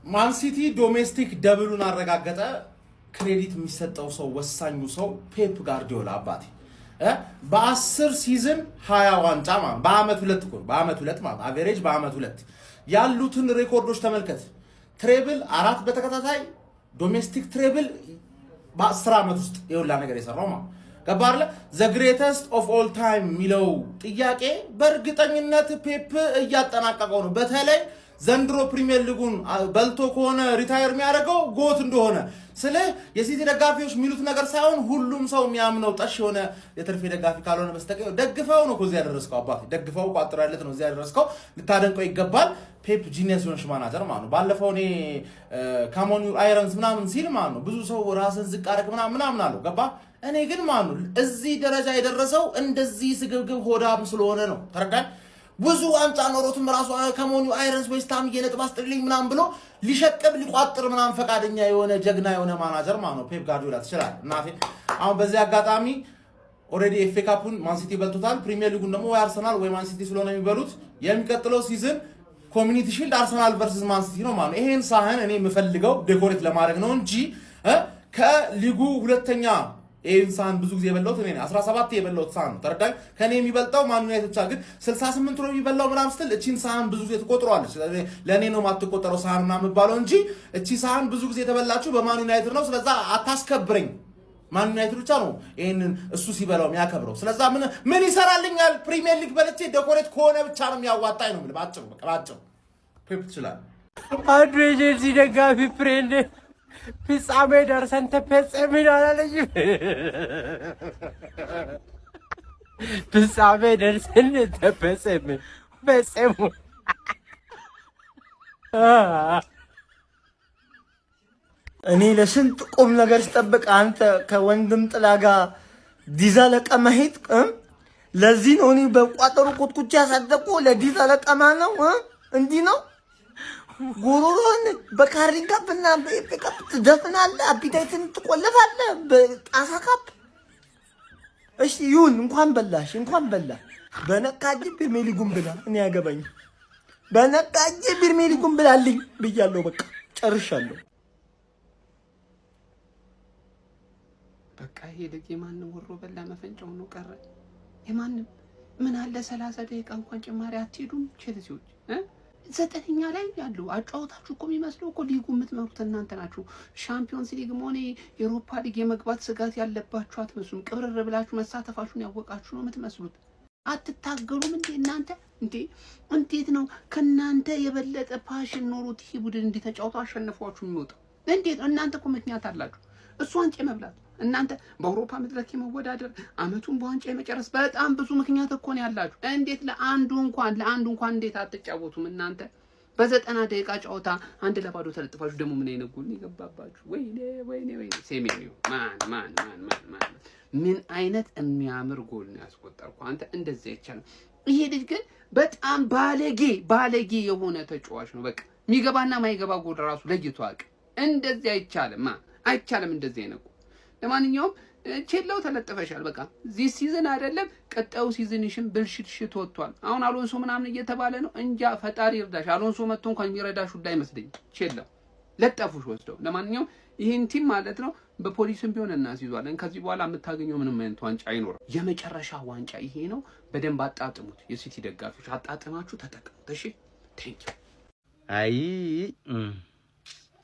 ማን ሲቲ ዶሜስቲክ ደብሉን አረጋገጠ። ክሬዲት የሚሰጠው ሰው ወሳኙ ሰው ፔፕ ጋርዲዮላ አባቴ በ10 ሲዝን 20 ዋንጫ ማለት በአመት ሁለት ማለት አቨሬጅ በአመት ሁለት ያሉትን ሬኮርዶች ተመልከት። ትሬብል 4 በተከታታይ ዶሜስቲክ ትሬብል በ10 አመት ውስጥ የሁላ ነገር የሰራው ማለት ገባርለ ዘ ግሬተስት ኦፍ ኦል ታይም ሚለው ጥያቄ በእርግጠኝነት ፔፕ እያጠናቀቀው ነው። በተለይ ዘንድሮ ፕሪሚየር ሊጉን በልቶ ከሆነ ሪታየር የሚያደርገው ጎት እንደሆነ ስለ የሲቲ ደጋፊዎች የሚሉት ነገር ሳይሆን ሁሉም ሰው የሚያምነው ጠሽ የሆነ የትርፌ ደጋፊ ካልሆነ በስተቀር ደግፈው ነው እዚህ ያደረስከው አባቴ ደግፈው ቋጥራለት ነው እዚህ ያደረስከው። ልታደንቀው ይገባል። ፔፕ ጂኒየስ የሆነሽ ማናጀር ማለት ነው። ባለፈው እኔ ካሞኒ አይረንስ ምናምን ሲል ማለት ነው ብዙ ሰው ራስን ዝቅ አደረግ ምናምን አለው ገባ። እኔ ግን ማለት ነው እዚህ ደረጃ የደረሰው እንደዚህ ስግብግብ ሆዳም ስለሆነ ነው። ተረዳን። ብዙ ዋንጫ ኖሮትም ራሱ ካሞኒ አይረንስ ዌስትሃም የነጥብ አስጥልኝ ምናምን ብሎ ሊሸቅብ ሊቋጥር ምናምን ፈቃደኛ የሆነ ጀግና የሆነ ማናጀር ማለት ነው ፔፕ ጋርዲዮላ ትችላል። እናቴ አሁን በዚህ አጋጣሚ ኦሬዲ ኤፍኤ ካፑን ማን ሲቲ በልቶታል። ፕሪሚየር ሊጉን ደግሞ ወይ አርሰናል ወይ ማን ሲቲ ስለሆነ የሚበሉት የሚቀጥለው ሲዝን ኮሚኒቲ ሺልድ አርሰናል ቨርሰስ ማን ሲቲ ነው ማለት ነው። ይሄን ሳህን እኔ የምፈልገው ዴኮሬት ለማድረግ ነው እንጂ ከሊጉ ሁለተኛ ይሄን ሳህን ብዙ ጊዜ የበላሁት እኔ ነኝ። 17 የበላሁት ሳህን ነው። ተረዳኝ። ከኔ የሚበልጣው ማን ዩናይትድ ብቻ ግን 68 ነው የሚበላው ምናምን ስትል እቺን ሳህን ብዙ ጊዜ ትቆጥሯለች። ለኔ ነው ማትቆጠረው ሳህን ምናምን የሚባለው እንጂ እቺ ሳህን ብዙ ጊዜ ተበላችሁ በማን ዩናይትድ ነው። ስለዛ አታስከብረኝ። ማን ዩናይትድ ብቻ ነው ይሄንን እሱ ሲበላው የሚያከብረው። ስለዛ ምን ይሰራልኛል? ፕሪሚየር ሊግ በልቼ ዴኮሬት ከሆነ ብቻ ነው የሚያዋጣኝ ነው ማለት ባጭሩ። በቃ ባጭሩ ፔፕ ይችላል። አንዱ የቼልሲ ደጋፊ ፍሬንድ ፍጻሜ ደርሰን ተፈጸምን አላለኝም? ፍጻሜ ደርሰን ተፈጸምን ፈጸሙ። እኔ ለስንት ቁም ነገር ስጠብቅ አንተ ከወንድም ጥላ ጋር ዲዛ ለቀማ ሄድ። ለዚህ ነው እኔ በቋጠሩ ቁጥቁጭ ያሳደቁ ለዲዛ ለቀማ ነው። እንዲህ ነው ጉሮሮን በካሪንግ ካፕና በኤፒካፕ ትደፍናለህ። አፒታይትን ትቆልፋለህ በጣሳ ካፕ። እሺ ይሁን፣ እንኳን በላሽ እንኳን በላ። በነቃጅ ፕሪሚየር ሊጉን ብላ። እኔ ያገባኝ በነቃጅ ፕሪሚየር ሊጉን ብላልኝ ብያለሁ። በቃ ጨርሻለሁ። በቃ ይሄ ልጅ የማንም ወሮ በላ መፈንጫው ነው ቀረ። የማንም ምን አለ 30 ደቂቃ እንኳን ጭማሪ አትሄዱም ቼልሲዎች? ዘጠነኛ ላይ ያለው አጫውታችሁ እኮ የሚመስለው እኮ ሊጉ የምትመሩት እናንተ ናችሁ። ሻምፒዮንስ ሊግ ሆነ የአውሮፓ ሊግ የመግባት ስጋት ያለባችሁ አትመስሉም። ቅብርር ብላችሁ መሳተፋችሁን ያወቃችሁ ነው የምትመስሉት። አትታገሉም እንዴ እናንተ? እንዴት ነው ከናንተ የበለጠ ፓሽን ኖሮት ይሄ ቡድን እንዲተጫውቱ አሸንፏችሁ የሚወጣው? እንዴት እናንተ እኮ ምክንያት አላችሁ። እሱ ዋንጫ መብላት እናንተ በአውሮፓ መድረክ የመወዳደር አመቱን በዋንጫ የመጨረስ በጣም ብዙ ምክንያት እኮ ነው ያላችሁ። እንዴት ለአንዱ እንኳን እንዴት አትጫወቱም እናንተ? በ90 ደቂቃ ጨዋታ 1-0 ተለጥፋችሁ ደግሞ ምን አይነት ጎል ይገባባችሁ? ወይኔ ሴሜኒዮ ማን ምን አይነት የሚያምር ጎል ነው ያስቆጠርኩ። አንተ እንደዚህ አይቻልም። ይሄ ልጅ ግን በጣም ባለጌ የሆነ ተጫዋች ነው። በቃ የሚገባና ማይገባ ጎል ራሱ ለይቶ አቅ እንደዚህ አይቻልም እንደዚህ አይነት። ለማንኛውም ቼላው ተለጥፈሻል። በቃ ዚህ ሲዝን አይደለም ቀጣዩ ሲዝንሽን ብልሽት ወጥቷል። አሁን አሎንሶ ምናምን እየተባለ ነው። እንጃ ፈጣሪ ይርዳሽ። አሎንሶ መጥቶ እንኳን የሚረዳሽ ሁላ አይመስለኝ። ቼላው ለጠፉሽ ወስደው። ለማንኛውም ይሄን ቲም ማለት ነው በፖሊስም ቢሆን እናስይዟለን። ከዚህ በኋላ የምታገኘው ምንም አይነት ዋንጫ አይኖርም። የመጨረሻ ዋንጫ ይሄ ነው። በደንብ አጣጥሙት። የሲቲ ደጋፊዎች አጣጥማችሁ ተጠቅሙት። እሺ ቴንክ ዩ። አይ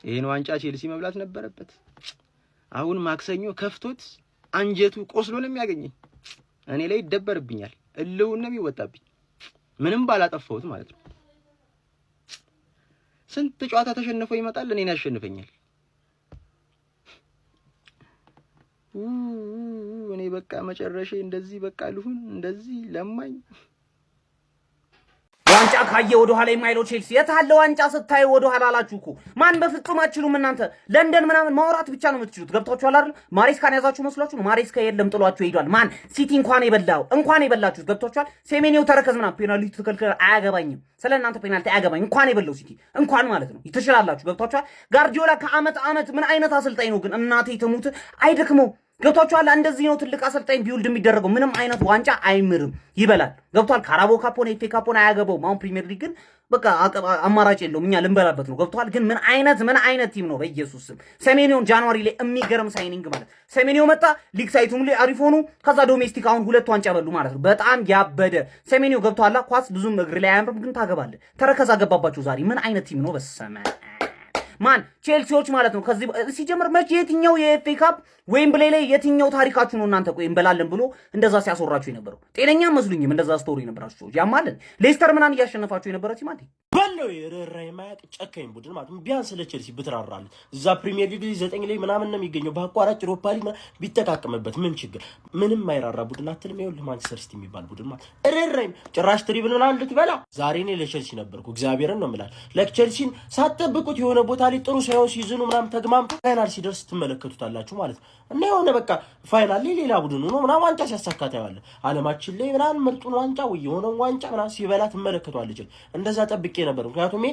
ይሄን ዋንጫ ቼልሲ መብላት ነበረበት። አሁን ማክሰኞ ከፍቶት አንጀቱ ቆስሎ ነው የሚያገኘኝ። እኔ ላይ ይደበርብኛል። እልውን ነው የሚወጣብኝ ምንም ባላጠፋሁት ማለት ነው። ስንት ጨዋታ ተሸንፎ ይመጣል፣ እኔን ያሸንፈኛል። እኔ በቃ መጨረሻ እንደዚህ በቃ ልሁን እንደዚህ ለማኝ። ዋንጫ ካየ ወደ ኋላ የማይለው ቼልሲ የታለ ዋንጫ ስታይ ወደ ኋላ አላችሁ እኮ። ማን በፍጹም አትችሉም እናንተ። ለንደን ምናምን ማውራት ብቻ ነው የምትችሉት። ገብታችኋል አይደል? ማሬስካን ያዛችሁ መስሏችሁ ነው። ማሬስካ የለም ጥሏችሁ ሄዷል። ማን ሲቲ እንኳን የበላችሁት ገብታችኋል። ሴሜኒው ተረከዝ ምናምን ፔናልቲ ተከልከለ። አያገባኝም ስለናንተ ፔናልቲ አያገባኝ። እንኳን የበላው ሲቲ እንኳን ማለት ነው ይተሽላላችሁ። ገብታችኋል። ጋርዲዮላ ከአመት ምን አይነት አሰልጣኝ ነው ግን? እናቴ ተሙት አይደክመው ገብቷችኋል? እንደዚህ ነው ትልቅ አሰልጣኝ ቢውልድ የሚደረገው። ምንም አይነት ዋንጫ አይምርም፣ ይበላል። ገብቷል? ካራቦ ካፖን ኤፌ ካፖን አያገባውም። አሁን ፕሪሚየር ሊግ ግን በቃ አማራጭ የለውም፣ እኛ ልንበላበት ነው። ገብቷል? ግን ምን አይነት ቲም ነው በኢየሱስ ስም። ሰሜኒዮን ጃንዋሪ ላይ የሚገርም ሳይኒንግ ማለት ሰሜኒዮ መጣ፣ ሊግ ሳይቱም ላይ አሪፍ ሆኑ፣ ከዛ ዶሜስቲክ አሁን 2 ዋንጫ በሉ ማለት ነው። በጣም ያበደ ሰሜኒዮ ገብቷል። ኳስ ብዙም እግር ላይ አያምርም፣ ግን ታገባለህ። ተረከዛ ገባባችሁ ዛሬ። ምን አይነት ቲም ነው በሰመ ማን ቼልሲዎች ማለት ነው። ከዚህ ሲጀምር መቼ የትኛው የኤፍኤ ካፕ ዌምብሌ ላይ የትኛው ታሪካችሁ ነው እናንተ? ቆይ እንበላለን ብሎ እንደዛ ሲያስወራችሁ የነበረው ጤነኛ መስሉኝም እንደዛ ስቶሪ ነበራችሁ ሰዎች። ያማለን ሌስተር ምናን እያሸነፋችሁ የነበረ ቲም አንዴ ባለው የረራይ ማያቅ ጨካኝ ቡድን ማለት ነው። ቢያንስ ለቼልሲ ብትራራል እዛ ፕሪሚየር ሊግ 9 ላይ ምናምን ነው የሚገኘው። በአቋራጭ ዩሮፓ ሊግ ቢተካከምበት ምን ችግር? ምንም ማይራራ ቡድን አትልም። ይኸውልህ ማንቸስተር ሲቲ የሚባል ቡድን ማለት ረራይ ጭራሽ ትሪብል ምናምን ልትበላ። ዛሬ እኔ ለቼልሲ ነበርኩ እግዚአብሔርን ነው የምላል። ለቼልሲን ሳትጠብቁት የሆነ ቦታ ላይ ጥሩ ሳይሆን ሲዝኑ ምናምን ተግማምቶ ፋይናል ሲደርስ ትመለከቱታላችሁ ማለት ነው። እና የሆነ በቃ ፋይናል ላይ ሌላ ቡድን ሆኖ ምናምን ዋንጫ ሲያሳካ ታያለህ። ዓለማችን ላይ ምናምን ምርጡን ዋንጫ ወይ የሆነውን ዋንጫ ምናምን ሲበላ ትመለከቷለች። እንደዛ ጠብቄ ነበር። ምክንያቱም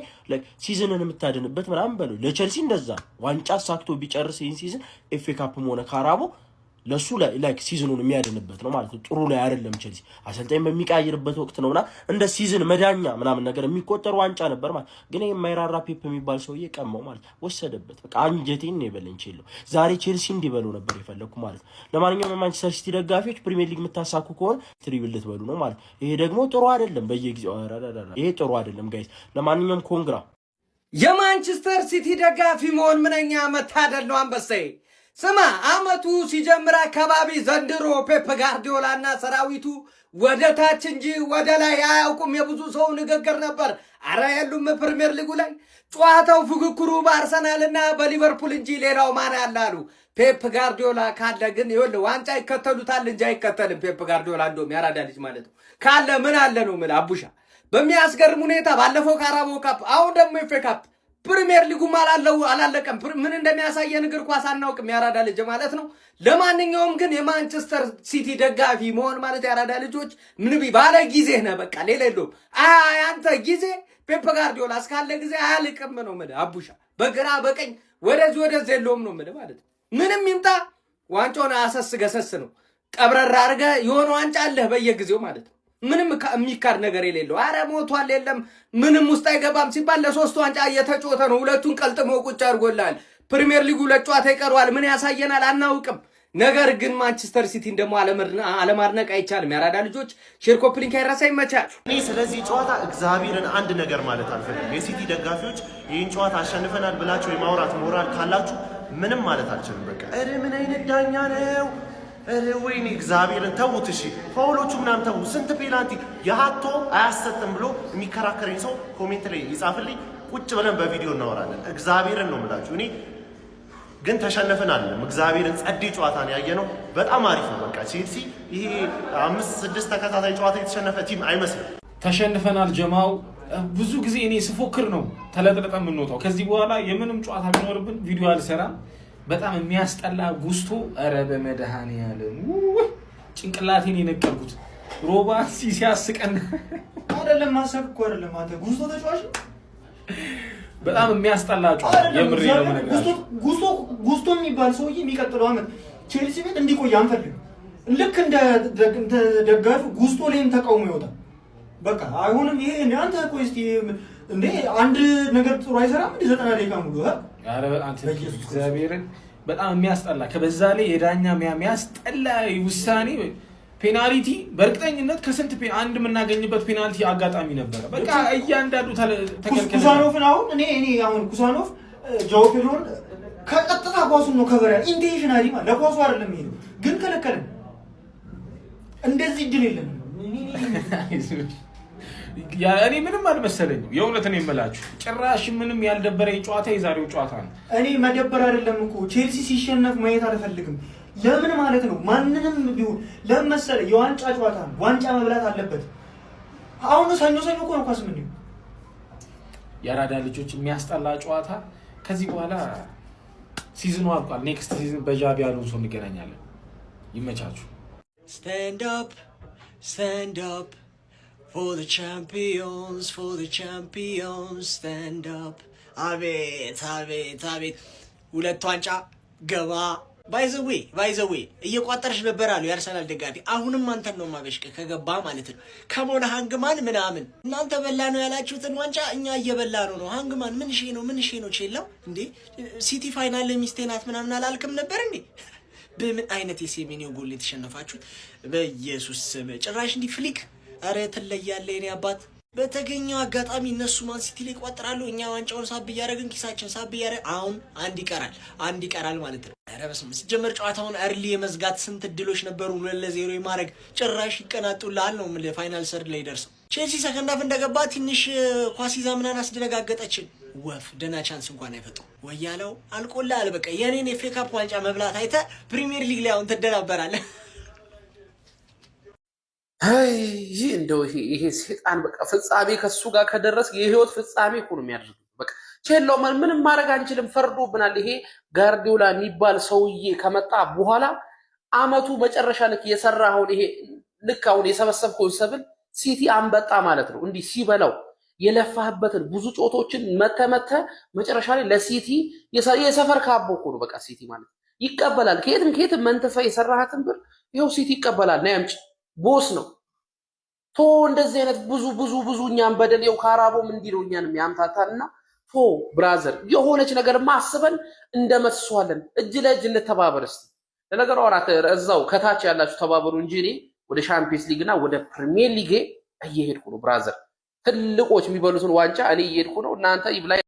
ሲዝንን የምታድንበት ምናምን በለው ለቼልሲ እንደዛ ዋንጫ አሳክቶ ቢጨርስ ይህን ሲዝን ኤፍኤ ካፕም ሆነ ካራቦ ለሱ ላይክ ሲዝኑን የሚያድንበት ነው ማለት ነው። ጥሩ ላይ አይደለም ቼልሲ አሰልጣኝ በሚቀያየርበት ወቅት ነውና እንደ ሲዝን መዳኛ ምናምን ነገር የሚቆጠር ዋንጫ ነበር ማለት ግን የማይራራ ፔፕ የሚባል ሰውዬ ቀማው ማለት ወሰደበት። በቃ አንጀቴን ነው የበለኝ ቼልሲ። ዛሬ ቼልሲ እንዲበሉ ነበር የፈለኩ ማለት ነው። ለማንኛውም የማንቸስተር ሲቲ ደጋፊዎች ፕሪሚየር ሊግ የምታሳኩ ከሆነ ትሪብል ልትበሉ ነው ማለት ይሄ ደግሞ ጥሩ አይደለም። በየጊዜው ይሄ ጥሩ አይደለም ጋይስ። ለማንኛውም ኮንግራ። የማንቸስተር ሲቲ ደጋፊ መሆን ምንኛ መታደል ነው አንበሳዬ። ስማ አመቱ ሲጀምር አካባቢ ዘንድሮ ፔፕ ጋርዲዮላና ሰራዊቱ ወደ ታች እንጂ ወደ ላይ አያውቁም የብዙ ሰው ንግግር ነበር። አረ የሉም ፕሪሚየር ሊጉ ላይ ጨዋታው ፉክክሩ በአርሰናልና በሊቨርፑል እንጂ ሌላው ማን ያላሉ። ፔፕ ጋርዲዮላ ካለ ግን ይኸውልህ ዋንጫ ይከተሉታል እንጂ አይከተልም። ፔፕ ጋርዲዮላ እንደውም ያራዳ ልጅ ማለት ነው። ካለ ምን አለ ነው የምልህ አቡሻ። በሚያስገርም ሁኔታ ባለፈው ካራቦ ካፕ፣ አሁን ደግሞ ኤፍ ኤ ካፕ ፕሪሚየር ሊጉም አላለቀም። ምን እንደሚያሳየን እግር ኳስ አናውቅም ያራዳ ልጅ ማለት ነው። ለማንኛውም ግን የማንቸስተር ሲቲ ደጋፊ መሆን ማለት ያራዳ ልጆች ምን ባለ ጊዜ ነህ በቃ ሌላ የለውም። አንተ ጊዜ ፔፕ ጋርዲዮላ እስካለ ጊዜ አያልቅም ነው የምልህ አቡሻ። በግራ በቀኝ ወደዚህ የለውም ነው የምልህ ማለት ነው። ምንም ይምጣ ዋንጫውን አሰስ ገሰስ ነው ቀብረራ አድርገህ የሆነ ዋንጫ አለህ በየጊዜው ማለት ነው። ምንም የሚካድ ነገር የሌለው አረ ሞቷል የለም ምንም ውስጥ አይገባም ሲባል ለ3 ዋንጫ እየተጮተ ነው። 2ቱን ቀልጥሞ ቁጭ አድርጎላል። ፕሪሚየር ሊጉ ለጨዋታ ይቀርዋል። ምን ያሳየናል አናውቅም። ነገር ግን ማንቸስተር ሲቲን ደግሞ አለማድነቅ አይቻልም። ያራዳ ልጆች ሼር ኮፕሊንክ አይረሳ ይመቻችሁ። እኔ ስለዚህ ጨዋታ እግዚአብሔርን አንድ ነገር ማለት አልፈልግም። የሲቲ ደጋፊዎች ይህን ጨዋታ አሸንፈናል ብላችሁ የማውራት ሞራል ካላችሁ ምንም ማለት አልችልም። በቃ እረ ምን አይነት ዳኛ ነው! ወይኔ እግዚአብሔርን ተውት። እሺ ፋውሎቹ ምናምን ተው። ስንት ፔናልቲ የሀቶ አያሰጥም ብሎ የሚከራከረኝ ሰው ኮሜንት ላይ ይጻፍልኝ። ቁጭ ብለን በቪዲዮ እናወራለን። እግዚአብሔርን ነው የምላችሁ። እኔ ግን ተሸነፈን አይደለም እግዚአብሔርን ጸዴ ጨዋታ ነው ያየነው። በጣም አሪፍ ነው። በቃ ቼልሲ ይሄ 5-6 ተከታታይ ጨዋታ የተሸነፈ ቲም አይመስልም። ተሸንፈናል ጀማው። ብዙ ጊዜ እኔ ስፎክር ነው ተለጥለጠ የምንወጣው። ከዚህ በኋላ የምንም ጨዋታ ቢኖርብን ቪዲዮ አልሰራም። በጣም የሚያስጠላ ጉስቶ። ኧረ በመድኃኒዓለም ጭንቅላቴን የነቀልኩት ሮባ ሲያስቀን አይደለም። ማሰብ እኮ አይደለም አንተ ጉስቶ ተጫዋች በጣም የሚያስጠላ ጨዋታ የምሬ ነው የምነግራችሁ። ጉስቶ የሚባል ሰውዬ የሚቀጥለው አመት ቼልሲ ቤት እንዲቆይ አንፈልግም። ልክ እንደ ደጋፊ ጉስቶ ላይም ተቃውሞ ይወጣል። በቃ አይሆንም ይሄ አንተ ቆይ እስቲ እንዴ አንድ ነገር ጥሩ አይሰራም እንዴ 90 ደቂቃ ሙሉ አረ አንተ እግዚአብሔርን በጣም የሚያስጠላ ከበዛ ላይ የዳኛ የሚያስጠላ ውሳኔ ፔናልቲ በእርግጠኝነት ከስንት አንድ የምናገኝበት ፔናልቲ አጋጣሚ ነበረ። በቃ እያንዳንዱ ተከልከለ። ኩሳኖፍን አሁን እኔ አሁን ኩሳኖፍ ጃው ፔድሮን ከቀጥታ ኳሱን ነው ከበረ ኢንቴንሽናሊ ማለት ለኳሱ አይደለም ይሄ ግን ከለከለን። እንደዚህ እድል የለንም። እኔ ምንም አልመሰለኝም። የእውነት ነው የምላችሁ። ጭራሽ ምንም ያልደበረኝ ጨዋታ የዛሬው ጨዋታ ነው። እኔ መደበር አይደለም እኮ ቼልሲ ሲሸነፍ ማየት አልፈልግም። ለምን ማለት ነው? ማንንም ቢሆን ለምን መሰለህ? የዋንጫ ጨዋታ ነው። ዋንጫ መብላት አለበት። አሁን ሰኞ እኮ ነው ኳስ ምን ነው ያራዳ ልጆች የሚያስጠላ ጨዋታ። ከዚህ በኋላ ሲዝኑ አልቋል። ኔክስት ሲዝን በጃቢ አሎንሶ እንገናኛለን። ይመቻችሁ። Stand up for the champions, stand up. አቤት 2 ዋንጫ ገባ ባይዘዌ እየቋጠርሽ ነበር አሉ የአርሰናል ደጋፊ። አሁንም አንተን ነው ማበሽቀ ከገባ ማለት ነው። ከሞነ ሃንግማን ምናምን እናንተ በላ ነው ያላችሁትን ዋንጫ እኛ እየበላ ነው። ሃንግማን ምን ሺ ነው ቼላው እንዴ ሲቲ ፋይናል ለሚስቴ ናት ምናምን አላልክም ነበር እንዴ? በምን አይነት የሴሜኒዮ ጎል የተሸነፋችሁት? በኢየሱስ ስም ጭራሽ እንዲህ ፍሊክ። አረ ትለያለ የኔ አባት። በተገኘው አጋጣሚ እነሱ ማን ሲቲ ላይ ቋጥራሉ፣ እኛ ዋንጫውን ሳብ እያደረግን ኪሳችን ሳብ እያደረግን አሁን አንድ ይቀራል ማለት ነው። ኧረ በስመ አብ ሲጀመር ጨዋታውን እርሊ የመዝጋት ስንት እድሎች ነበሩ 2-0 የማድረግ ጭራሽ ይቀናጡልሃል ነው የምልህ። ፋይናል ሰርድ ላይ ደርሰው ቼልሲ ሰከንድ ሃፍ እንደገባ ትንሽ ኳስ ይዛ ምናምን አስደነጋገጠችን። ወፍ ደህና ቻንስ እንኳን አይፈጥሩ ወያለው አልቆልሃል። በቃ የኔን የኤፍ ኤ ካፕ ዋንጫ መብላት አይተህ ፕሪሚየር ሊግ ላይ አሁን ትደናበራለህ። ይህ እንደው ይሄ ሴጣን በቃ ፍጻሜ ከሱ ጋር ከደረስ የህይወት ፍጻሜ እኮ ነው የሚያደርገው። በቃ ቼሎ ምንም ማድረግ አንችልም፣ ፈርዶብናል። ይሄ ጋርዲዮላ የሚባል ሰውዬ ከመጣ በኋላ አመቱ መጨረሻ ልክ የሰራውን ይሄ ልክ አሁን የሰበሰብከውን ሰብል ሲቲ አንበጣ ማለት ነው እንዲህ ሲበላው የለፋህበትን ብዙ ጮቶችን መተመተ መጨረሻ ላይ ለሲቲ የሰፈር ካቦ እኮ ነው በቃ ሲቲ ማለት ይቀበላል። ከየትም መንተፈ የሰራሃትን ብር ይኸው ሲቲ ይቀበላል። ና ያምጪ ቦስ ነው ቶ እንደዚህ አይነት ብዙ እኛን በደል ይኸው ካራቦም እንዲህ ነው እኛንም ያምታታልና ቶ ብራዘር የሆነች ነገርማ አስበን እንደመስሷለን። እጅ ለእጅ እንተባበር እስቲ። ለነገሩ አራት እዛው ከታች ያላችሁ ተባበሩ እንጂ እኔ ወደ ሻምፒየንስ ሊግ እና ወደ ፕሪሚየር ሊግ እየሄድኩ ነው ብራዘር። ትልቆች የሚበሉትን ዋንጫ እኔ እየሄድኩ ነው። እናንተ ይብላይ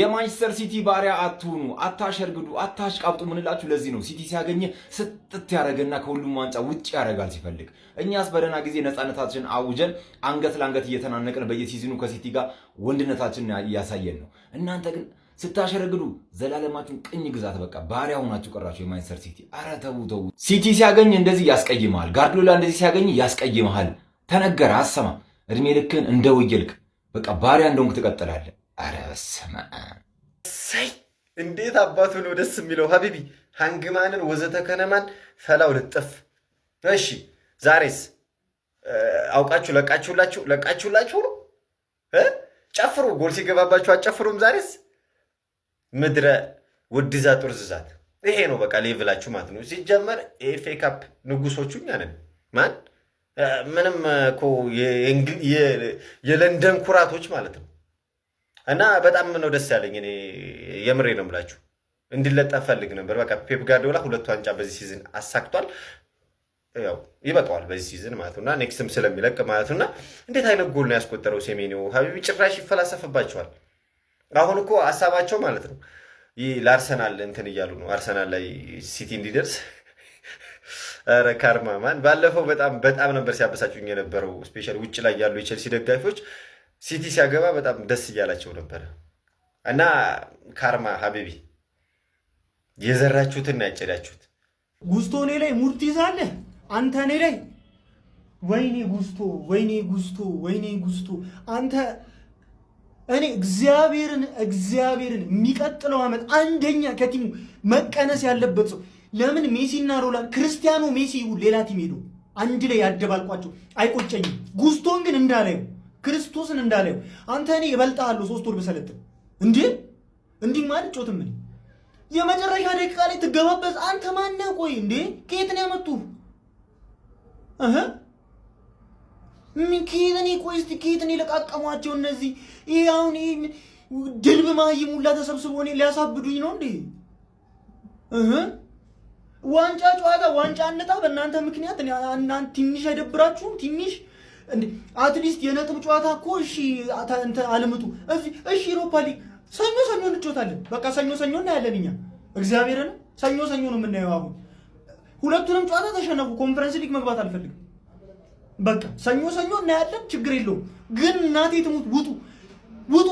የማንቸስተር ሲቲ ባሪያ አትሁኑ፣ አታሸርግዱ፣ አታሽቃብጡ ምንላችሁ ለዚህ ነው። ሲቲ ሲያገኘ ስጥት ያደረገና ከሁሉም ዋንጫ ውጭ ያደርጋል ሲፈልግ። እኛስ በደህና ጊዜ ነፃነታችንን አውጀን አንገት ለአንገት እየተናነቅን በየሲዝኑ ከሲቲ ጋር ወንድነታችንን እያሳየን ነው። እናንተ ግን ስታሸረግዱ ዘላለማችሁን ቅኝ ግዛት በቃ ባሪያ ሆናችሁ ቀራችሁ። የማንቸስተር ሲቲ አረ ተው። ሲቲ ሲያገኝ እንደዚህ ያስቀይመሃል፣ ጋርዲዮላ እንደዚህ ሲያገኝ ያስቀይመሃል። ተነገረ አሰማ እድሜ ልክን እንደወየልክ በቃ ባሪያ እንደሆንክ ትቀጥላለህ። አረ በስመ አብ ሳይ እንዴት አባቱ ነው ደስ የሚለው ሀቢቢ ሃንግማንን ወዘተ ከነማን ፈላው ልጥፍ። እሺ ዛሬስ አውቃችሁ ለቃችሁላችሁ ነው ጨፍሩ። ጎል ሲገባባችሁ አጨፍሩም። ዛሬስ ምድረ ውድዛ ጡርዝዛት ይሄ ነው በቃ ሌቭላችሁ ማለት ነው። ሲጀመር ኤፍ ኤ ካፕ ንጉሶቹ እኛ ነን። ማን ምንም እኮ የለንደን ኩራቶች ማለት ነው። እና በጣም ነው ደስ ያለኝ። እኔ የምሬ ነው የምላችሁ እንዲለጠፍ ፈልግ ነበር። በቃ ፔፕ ጋርዲዮላ 2 ዋንጫ በዚህ ሲዝን አሳክቷል። ያው ይበቃዋል በዚህ ሲዝን ማለት ነውና ኔክስትም ስለሚለቅ ማለት ነውና እንዴት አይነት ጎል ነው ያስቆጠረው ሴሜኒዮ ሀቢቢ። ጭራሽ ይፈላሰፍባቸዋል። አሁን እኮ ሐሳባቸው ማለት ነው ይህ ለአርሰናል እንትን እያሉ ነው፣ አርሰናል ላይ ሲቲ እንዲደርስ። ኧረ ካርማ ማን ባለፈው በጣም ነበር ሲያበሳጩኝ የነበረው። ስፔሻሊ ውጭ ላይ ያሉ የቼልሲ ደጋፊዎች ሲቲ ሲያገባ በጣም ደስ እያላቸው ነበረ። እና ካርማ ሀቢቢ የዘራችሁትና ያጨዳችሁት። ጉስቶ እኔ ላይ ሙድ ትይዛለህ አንተ እኔ ላይ። ወይኔ ጉስቶ አንተ እኔ እግዚአብሔርን የሚቀጥለው ዓመት አንደኛ ከቲሙ መቀነስ ያለበት ሰው ለምን ሜሲና ሮላንድ ክርስቲያኖ ሜሲ ይሁን ሌላ ቲም ሄዶ አንድ ላይ ያደባልቋቸው አይቆጨኝም። ጉስቶን ግን እንዳላየው ክርስቶስን እንዳላየው አንተ እኔ እበልጥሃለሁ 3 ወር በሰለጥን እንዲህ ማለት ጮትም ምን የመጨረሻ ደቂቃ ላይ ትገባበዝ አንተ ማነህ? ቆይ እንዴ ከየት ነው ያመጡህ? ከየት ነው የለቃቀሟቸው እነዚህ? ይሄ አሁን ድልብ ማይም ሁላ ተሰብስቦ እኔ ሊያሳብዱኝ ነው እንዴ? ዋንጫ ጨዋታ ዋንጫ አንጣ በእናንተ ምክንያት እናንተ ትንሽ አይደብራችሁም? ትንሽ እንዴ አትሊስት የነጥብ ጨዋታ እኮ እሺ አንተ አልምጡ። እሺ ዩሮፓ ሊግ ሰኞ እንጫወታለን። በቃ ሰኞ እናያለን እኛ እግዚአብሔርን ሰኞ ነው የምናየው። አሁን ሁለቱንም ጨዋታ ተሸነፉ። ኮንፈረንስ ሊግ መግባት አልፈልግም። በቃ ሰኞ እናያለን። ችግር የለውም። ግን እናቴ ትሙት ውጡ፣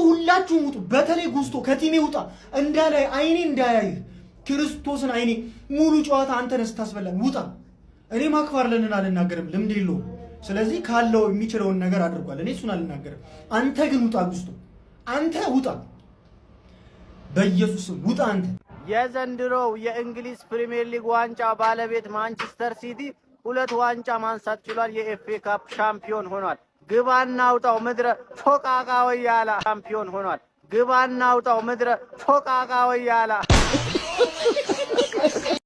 ሁላችሁም ውጡ። በተለይ ጉስቶ ከቲሜ ውጣ እንዳላይ አይኔ እንዳያይ ክርስቶስን አይኔ ሙሉ ጨዋታ አንተ ነህ ስታስበላን ውጣ። እኔ ማክፋርለንን አልናገርም፣ ልምድ የለውም። ስለዚህ ካለው የሚችለውን ነገር አድርጓል። እኔ እሱን አልናገርም። አንተ ግን ውጣ ጉስቶ፣ አንተ ውጣ፣ በኢየሱስም ውጣ አንተ። የዘንድሮው የእንግሊዝ ፕሪሚየር ሊግ ዋንጫ ባለቤት ማንቸስተር ሲቲ 2 ዋንጫ ማንሳት ችሏል። የኤፍኤ ካፕ ሻምፒዮን ሆኗል። ግባና አውጣው ምድረ ፎቃቃ ወያላ ሻምፒዮን ሆኗል። ግባና አውጣው ምድረ ፎቃቃ ወያላ